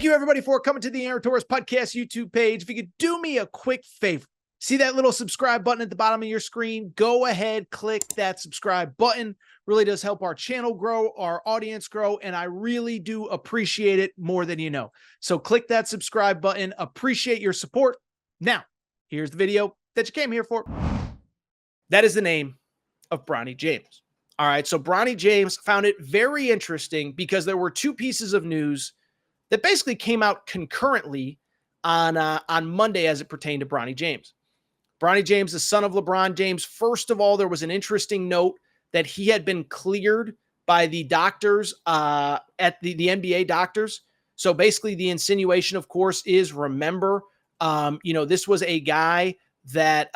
Thank you, everybody, for coming to the Aaron Torres Podcast YouTube page. If you could do me a quick favor, see that little subscribe button at the bottom of your screen? Go ahead, click that subscribe button. Really does help our channel grow, our audience grow, and I really do appreciate it more than you know. So click that subscribe button. Appreciate your support. Now, here's the video that you came here for. That is the name of Bronny James. All right, so Bronny James found it very interesting because there were two pieces of news that basically came out concurrently on Monday as it pertained to Bronny James. Bronny James, the son of LeBron James. First of all, there was an interesting note that he had been cleared by the doctors at the NBA doctors. So basically the insinuation, of course, is remember, this was a guy that,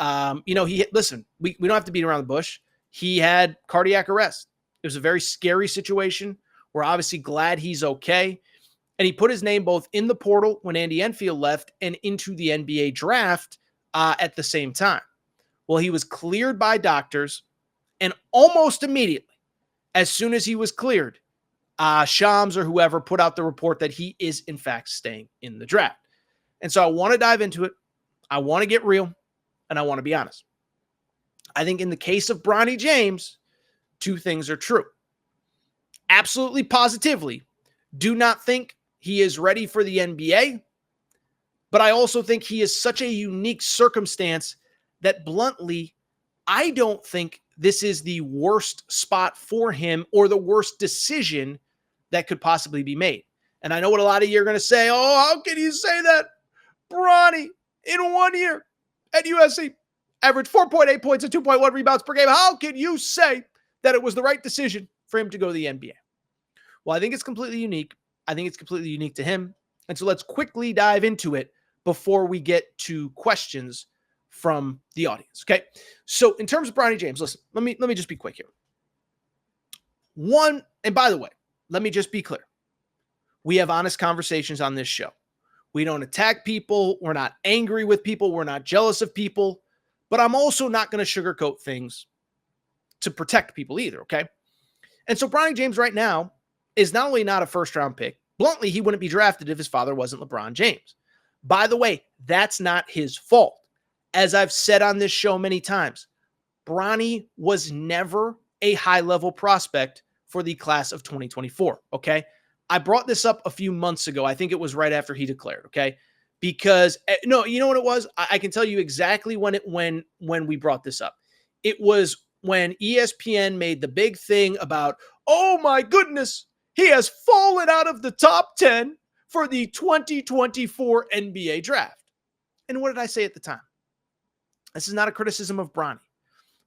listen, we don't have to beat around the bush. He had cardiac arrest. It was a very scary situation. We're obviously glad he's okay. And he put his name both in the portal when Andy Enfield left and into the NBA draft at the same time. Well, he was cleared by doctors, and almost immediately, as soon as he was cleared, Shams or whoever put out the report that he is, in fact, staying in the draft. And so I want to dive into it. I want to get real, and I want to be honest. I think in the case of Bronny James, two things are true. Absolutely, positively, do not think he is ready for the NBA, but I also think he is such a unique circumstance that bluntly, I don't think this is the worst spot for him or the worst decision that could possibly be made. And I know what a lot of you are going to say. Oh, how can you say that? Bronny, in 1 year at USC, averaged 4.8 points and 2.1 rebounds per game. How can you say that it was the right decision for him to go to the NBA? Well, I think it's completely unique. I think it's completely unique to him. And so let's quickly dive into it before we get to questions from the audience. Okay. So in terms of Bronny James, listen, let me just be quick here. One, and by the way, let me just be clear. We have honest conversations on this show. We don't attack people. We're not angry with people. We're not jealous of people, but I'm also not going to sugarcoat things to protect people either. Okay. And so Bronny James right now is not only not a first-round pick, bluntly, he wouldn't be drafted if his father wasn't LeBron James. By the way, that's not his fault. As I've said on this show many times, Bronny was never a high-level prospect for the class of 2024, okay? I brought this up a few months ago. I think it was right after he declared, okay? Because, no, you know what it was? I can tell you exactly when we brought this up. It was when ESPN made the big thing about, oh my goodness, he has fallen out of the top 10 for the 2024 NBA draft. And what did I say at the time? This is not a criticism of Bronny.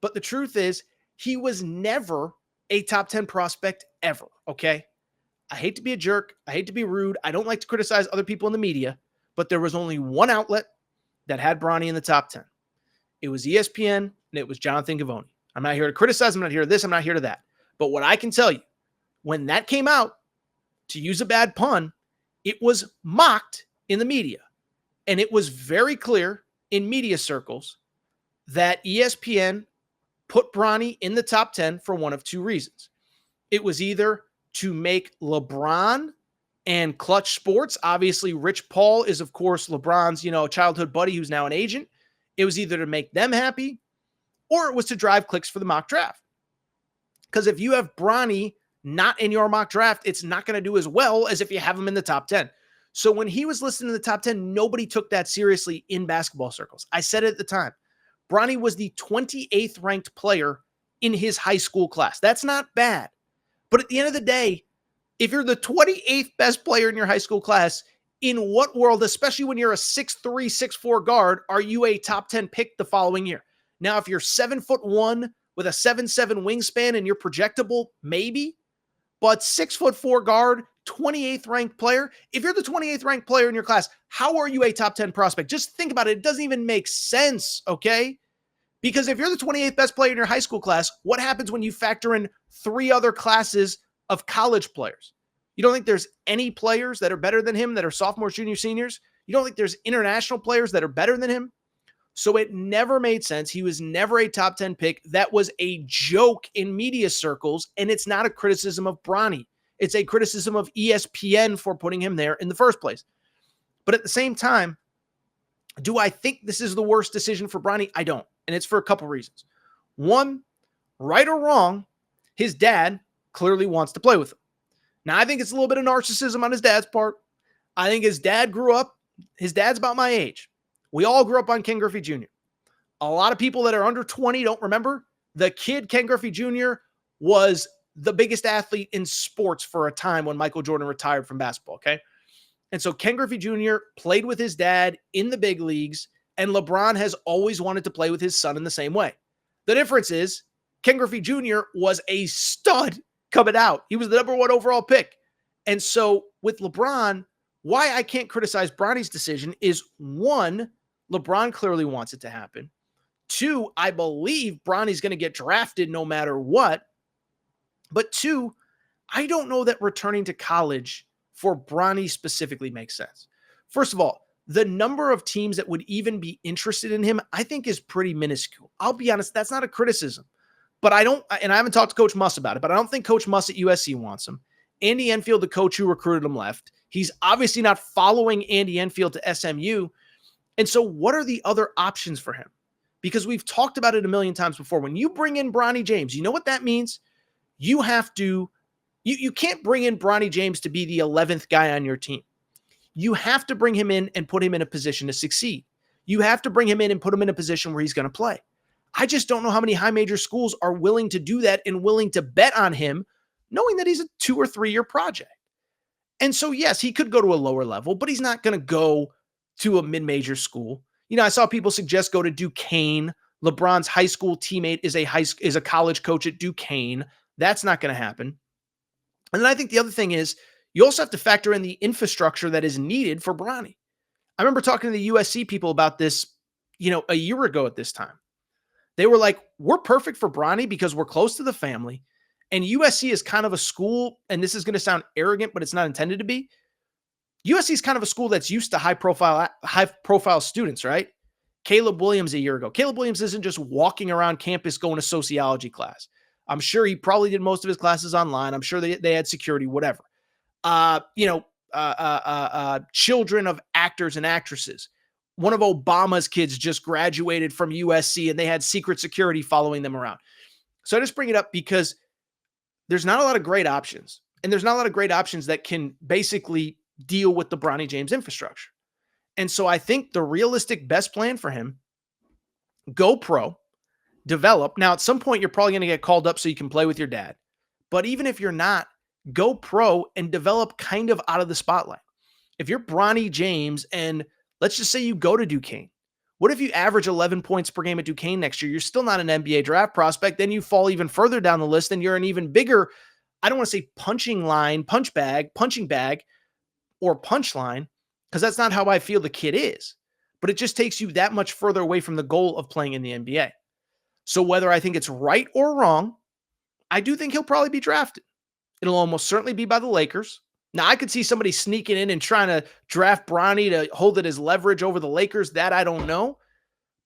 But the truth is, he was never a top 10 prospect ever, okay? I hate to be a jerk. I hate to be rude. I don't like to criticize other people in the media, but there was only one outlet that had Bronny in the top 10. It was ESPN, and it was Jonathan Givony. I'm not here to criticize. I'm not here to this. I'm not here to that. But what I can tell you, when that came out, to use a bad pun, it was mocked in the media. And it was very clear in media circles that ESPN put Bronny in the top 10 for one of two reasons. It was either to make LeBron and Clutch Sports, obviously Rich Paul is, of course, LeBron's, childhood buddy who's now an agent. It was either to make them happy or it was to drive clicks for the mock draft. Because if you have Bronny not in your mock draft, it's not going to do as well as if you have him in the top 10. So when he was listed in the top 10, nobody took that seriously in basketball circles. I said it at the time. Bronny was the 28th ranked player in his high school class. That's not bad. But at the end of the day, if you're the 28th best player in your high school class, in what world, especially when you're a 6'3", 6'4" guard, are you a top 10 pick the following year? Now, if you're 7'1" with a 7'7" wingspan and you're projectable, maybe. But 6'4" guard, 28th ranked player. If you're the 28th ranked player in your class, how are you a top 10 prospect? Just think about it. It doesn't even make sense, okay? Because if you're the 28th best player in your high school class, what happens when you factor in 3 other classes of college players? You don't think there's any players that are better than him that are sophomores, juniors, seniors? You don't think there's international players that are better than him? So it never made sense. He was never a top 10 pick. That was a joke in media circles, and it's not a criticism of Bronny. It's a criticism of ESPN for putting him there in the first place. But at the same time, do I think this is the worst decision for Bronny? I don't. And it's for a couple reasons. One, right or wrong, his dad clearly wants to play with him. Now, I think it's a little bit of narcissism on his dad's part. I think his dad's about my age. We all grew up on Ken Griffey Jr. A lot of people that are under 20 don't remember. The kid, Ken Griffey Jr., was the biggest athlete in sports for a time when Michael Jordan retired from basketball, okay? And so Ken Griffey Jr. played with his dad in the big leagues, and LeBron has always wanted to play with his son in the same way. The difference is Ken Griffey Jr. was a stud coming out. He was the number 1 overall pick. And so with LeBron, why I can't criticize Bronny's decision is, one, LeBron clearly wants it to happen. Two, I believe Bronny's going to get drafted no matter what. But two, I don't know that returning to college for Bronny specifically makes sense. First of all, the number of teams that would even be interested in him, I think, is pretty minuscule. I'll be honest, that's not a criticism. But I haven't talked to Coach Muss about it, but I don't think Coach Muss at USC wants him. Andy Enfield, the coach who recruited him, left. He's obviously not following Andy Enfield to SMU. And so what are the other options for him? Because we've talked about it a million times before. When you bring in Bronny James, you know what that means? You have to, you can't bring in Bronny James to be the 11th guy on your team. You have to bring him in and put him in a position to succeed. You have to bring him in and put him in a position where he's going to play. I just don't know how many high major schools are willing to do that and willing to bet on him, knowing that he's a 2 or 3 year project. And so, yes, he could go to a lower level, but he's not going to go to a mid-major school. You know, I saw people suggest go to Duquesne. LeBron's high school teammate is a college coach at Duquesne. That's not going to happen. And then I think the other thing is you also have to factor in the infrastructure that is needed for Bronny. I remember talking to the USC people about this, a year ago at this time. They were like, we're perfect for Bronny because we're close to the family. And USC is kind of a school, and this is going to sound arrogant, but it's not intended to be. USC is kind of a school that's used to high profile students, right? Caleb Williams a year ago. Caleb Williams isn't just walking around campus going to sociology class. I'm sure he probably did most of his classes online. I'm sure they had security, whatever. Children of actors and actresses. One of Obama's kids just graduated from USC and they had secret security following them around. So I just bring it up because there's not a lot of great options. And there's not a lot of great options that can basically deal with the Bronny James infrastructure. And so I think the realistic best plan for him, go pro, develop. Now, at some point, you're probably going to get called up so you can play with your dad. But even if you're not, go pro and develop kind of out of the spotlight. If you're Bronny James and let's just say you go to Duquesne, what if you average 11 points per game at Duquesne next year? You're still not an NBA draft prospect. Then you fall even further down the list and you're an even bigger, I don't want to say punching bag, or punchline, because that's not how I feel the kid is. But it just takes you that much further away from the goal of playing in the NBA. So whether I think it's right or wrong, I do think he'll probably be drafted. It'll almost certainly be by the Lakers. Now, I could see somebody sneaking in and trying to draft Bronny to hold it as leverage over the Lakers. That I don't know.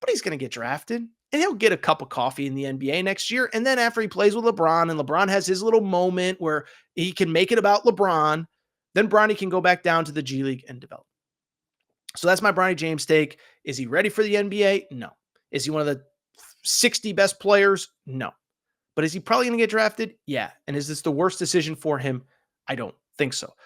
But he's going to get drafted. And he'll get a cup of coffee in the NBA next year. And then after he plays with LeBron and LeBron has his little moment where he can make it about LeBron, then Bronny can go back down to the G League and develop. So that's my Bronny James take. Is he ready for the NBA? No. Is he one of the 60 best players? No. But is he probably going to get drafted? Yeah. And is this the worst decision for him? I don't think so.